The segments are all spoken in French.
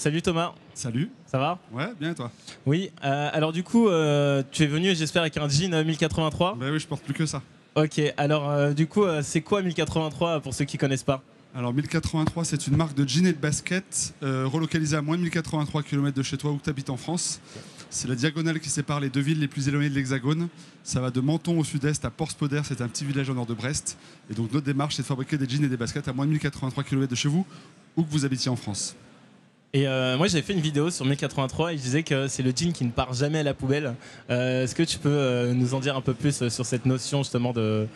Salut Thomas, Salut. ça va? Ouais, bien et toi? Oui, alors du coup, tu es venu, j'espère, avec un jean 1083. Bah oui, je porte plus que ça. Ok, alors du coup, c'est quoi 1083 pour ceux qui connaissent pas? Alors 1083, c'est une marque de jeans et de baskets relocalisée à moins de 1083 km de chez toi où tu habites en France. C'est la diagonale qui sépare les deux villes les plus éloignées de l'Hexagone. Ça va de Menton au sud-est à Porspoder, c'est un petit village au nord de Brest. Et donc notre démarche, c'est de fabriquer des jeans et des baskets à moins de 1083 km de chez vous, où que vous habitiez en France. Et moi, j'avais fait une vidéo sur 1083 et je disais que c'est le jean qui ne part jamais à la poubelle. Est-ce que tu peux nous en dire un peu plus sur cette notion justement de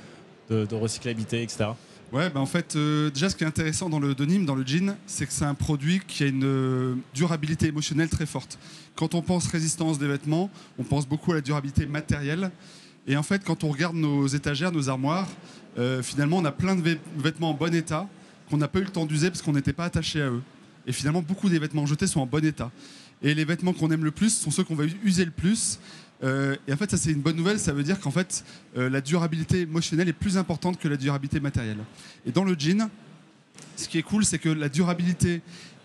recyclabilité, etc. Ouais, bah en fait, déjà ce qui est intéressant dans le denim, dans le jean, c'est que c'est un produit qui a une durabilité émotionnelle très forte. Quand on pense résistance des vêtements, on pense beaucoup à la durabilité matérielle. Et en fait, quand on regarde nos étagères, nos armoires, finalement, on a plein de vêtements en bon état qu'on n'a pas eu le temps d'user parce qu'on n'était pas attaché à eux. Et finalement, beaucoup des vêtements jetés sont en bon état. Et les vêtements qu'on aime le plus sont ceux qu'on va user le plus. Et en fait, ça c'est une bonne nouvelle, ça veut dire qu'en fait, la durabilité émotionnelle est plus importante que la durabilité matérielle. Et dans le jean, ce qui est cool, c'est que la durabilité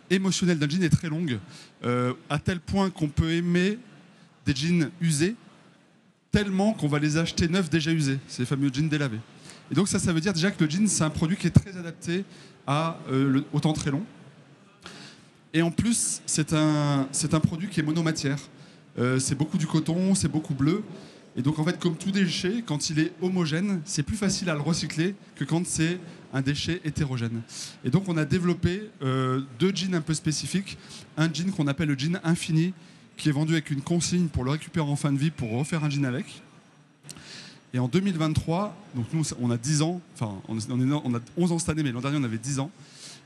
émotionnelle d'un jean est très longue, à tel point qu'on peut aimer des jeans usés, tellement qu'on va les acheter neufs déjà usés, c'est les fameux jeans délavés. Et donc ça veut dire déjà que le jean, c'est un produit qui est très adapté au temps très long. Et en plus, c'est un produit qui est monomatière. C'est beaucoup du coton, c'est beaucoup bleu. Et donc en fait, comme tout déchet, quand il est homogène, c'est plus facile à le recycler que quand c'est un déchet hétérogène. Et donc on a développé deux jeans un peu spécifiques. Un jean qu'on appelle le jean infini, qui est vendu avec une consigne pour le récupérer en fin de vie, pour refaire un jean avec. Et en 2023, donc nous on a 10 ans, enfin on a 11 ans cette année, mais l'an dernier on avait 10 ans.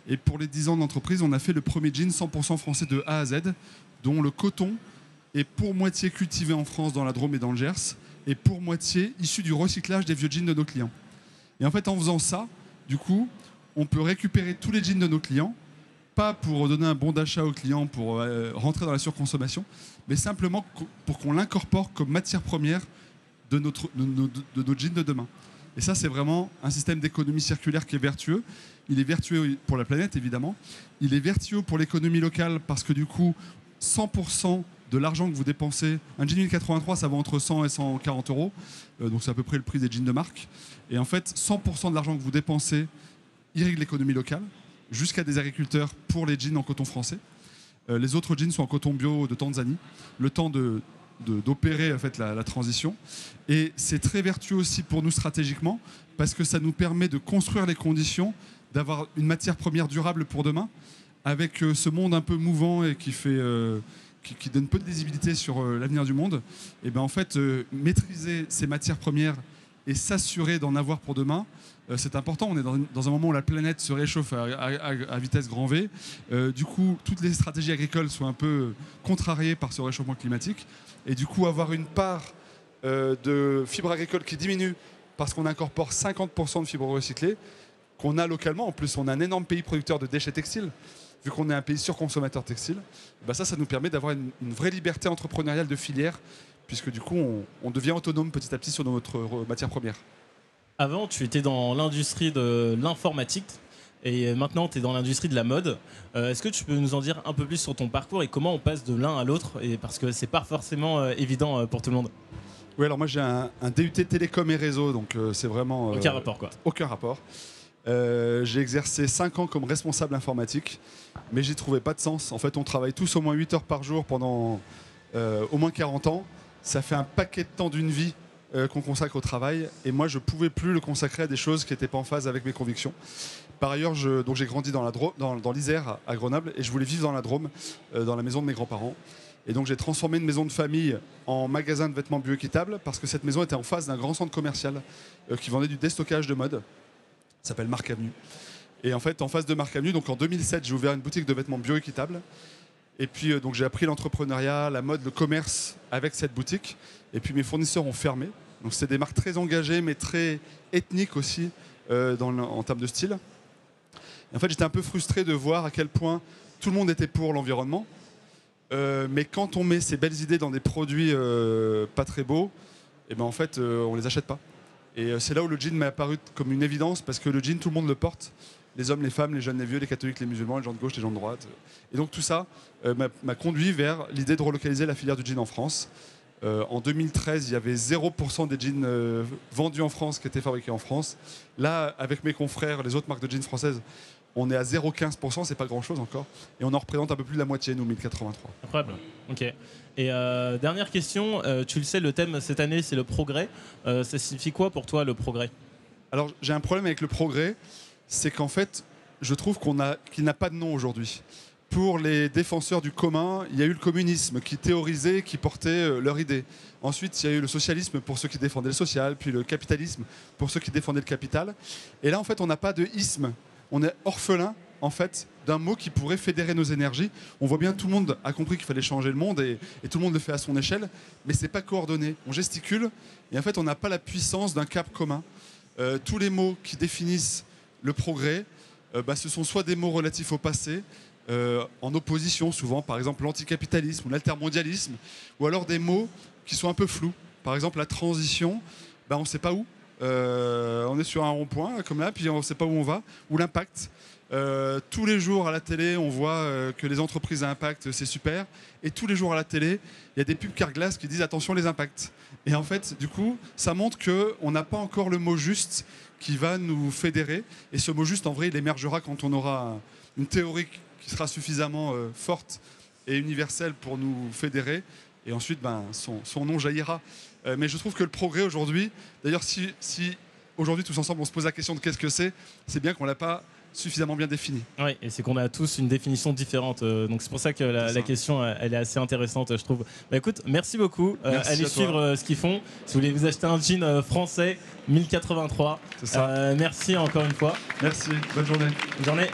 Et pour les 10 ans de l'entreprise, on a fait le premier jean 100% français de A à Z, dont le coton est pour moitié cultivé en France, dans la Drôme et dans le Gers, et pour moitié issu du recyclage des vieux jeans de nos clients. Et en fait, en faisant ça, du coup, on peut récupérer tous les jeans de nos clients, pas pour donner un bon d'achat aux clients, pour rentrer dans la surconsommation, mais simplement pour qu'on l'incorpore comme matière première de nos jeans de demain. Et ça, c'est vraiment un système d'économie circulaire qui est vertueux. Il est vertueux pour la planète, évidemment. Il est vertueux pour l'économie locale parce que du coup, 100% de l'argent que vous dépensez, un jean 1083, ça vaut entre 100 et 140 euros. Donc c'est à peu près le prix des jeans de marque. Et en fait, 100% de l'argent que vous dépensez irrigue l'économie locale, jusqu'à des agriculteurs pour les jeans en coton français. Les autres jeans sont en coton bio de Tanzanie. Le temps d'opérer en fait, la transition. Et c'est très vertueux aussi pour nous stratégiquement, parce que ça nous permet de construire les conditions d'avoir une matière première durable pour demain, avec ce monde un peu mouvant et qui donne peu de visibilité sur l'avenir du monde. Et ben en fait, maîtriser ces matières premières et s'assurer d'en avoir pour demain, c'est important. On est dans un moment où la planète se réchauffe à vitesse grand V. Du coup, toutes les stratégies agricoles sont un peu contrariées par ce réchauffement climatique. Et du coup, avoir une part de fibres agricoles qui diminue parce qu'on incorpore 50% de fibres recyclées, qu'on a localement. En plus, on a un énorme pays producteur de déchets textiles, vu qu'on est un pays surconsommateur textile. Ben ça nous permet d'avoir une vraie liberté entrepreneuriale de filière, puisque du coup, on devient autonome petit à petit sur notre matière première. Avant, tu étais dans l'industrie de l'informatique et maintenant, tu es dans l'industrie de la mode. Est-ce que tu peux nous en dire un peu plus sur ton parcours et comment on passe de l'un à l'autre, et parce que c'est pas forcément évident pour tout le monde. Oui, alors moi j'ai un DUT télécom et réseau, donc c'est vraiment... Aucun rapport, quoi. Aucun rapport. J'ai exercé 5 ans comme responsable informatique, mais j'y trouvais pas de sens. En fait, on travaille tous au moins 8 heures par jour pendant au moins 40 ans. Ça fait un paquet de temps d'une vie qu'on consacre au travail, et moi je pouvais plus le consacrer à des choses qui n'étaient pas en phase avec mes convictions. Par ailleurs, j'ai grandi dans l'Isère à Grenoble, et je voulais vivre dans la Drôme, dans la maison de mes grands-parents. Et donc j'ai transformé une maison de famille en magasin de vêtements bioéquitables, parce que cette maison était en face d'un grand centre commercial qui vendait du déstockage de mode. Ça s'appelle Marc Avenue. Et en fait, en face de Marc Avenue, donc en 2007, j'ai ouvert une boutique de vêtements bioéquitables. Et puis donc j'ai appris l'entrepreneuriat, la mode, le commerce avec cette boutique. Et puis mes fournisseurs ont fermé. Donc c'est des marques très engagées, mais très ethniques aussi en termes de style. Et en fait, j'étais un peu frustré de voir à quel point tout le monde était pour l'environnement. Mais quand on met ces belles idées dans des produits pas très beaux, et ben en fait, on les achète pas. Et c'est là où le jean m'est apparu comme une évidence, parce que le jean, tout le monde le porte. les hommes, les femmes, les jeunes, les vieux, les catholiques, les musulmans, les gens de gauche, les gens de droite. Et donc tout ça m'a conduit vers l'idée de relocaliser la filière du jean en France. En 2013, il y avait 0% des jeans vendus en France qui étaient fabriqués en France. Là, avec mes confrères, les autres marques de jeans françaises, on est à 0,15%, c'est pas grand-chose encore. Et on en représente un peu plus de la moitié, nous, 1083. Incroyable. Ok. Et dernière question, tu le sais, le thème cette année, c'est le progrès. Ça signifie quoi pour toi, le progrès? Alors, j'ai un problème avec le progrès, c'est qu'en fait, je trouve qu'il n'a pas de nom aujourd'hui. Pour les défenseurs du commun, il y a eu le communisme qui théorisait, qui portait leur idée. Ensuite, il y a eu le socialisme pour ceux qui défendaient le social, puis le capitalisme pour ceux qui défendaient le capital. Et là, en fait, on n'a pas de isme. On est orphelin, en fait, d'un mot qui pourrait fédérer nos énergies. On voit bien, tout le monde a compris qu'il fallait changer le monde et tout le monde le fait à son échelle, mais c'est pas coordonné. On gesticule et en fait, on n'a pas la puissance d'un cap commun. Tous les mots qui définissent le progrès, ce sont soit des mots relatifs au passé, en opposition souvent, par exemple l'anticapitalisme ou l'altermondialisme, ou alors des mots qui sont un peu flous. Par exemple, la transition, on ne sait pas où. On est sur un rond-point comme là, puis on ne sait pas où on va. Ou l'impact. Tous les jours à la télé, on voit que les entreprises à impact, c'est super. Et tous les jours à la télé, il y a des pubs Carglass qui disent attention les impacts. Et en fait, du coup, ça montre qu'on n'a pas encore le mot juste qui va nous fédérer. Et ce mot juste, en vrai, il émergera quand on aura une théorie qui sera suffisamment forte et universelle pour nous fédérer. Et ensuite, son nom jaillira. Mais je trouve que le progrès aujourd'hui, d'ailleurs, si aujourd'hui tous ensemble on se pose la question de qu'est-ce que c'est bien qu'on ne l'a pas suffisamment bien défini. Oui, et c'est qu'on a tous une définition différente. Donc c'est pour ça que la question, elle est assez intéressante, je trouve. Écoute, merci beaucoup. Allez suivre ce qu'ils font. Si vous voulez vous acheter un jean français, 1083. C'est ça. Merci encore une fois. Merci. Bonne journée. Bonne journée.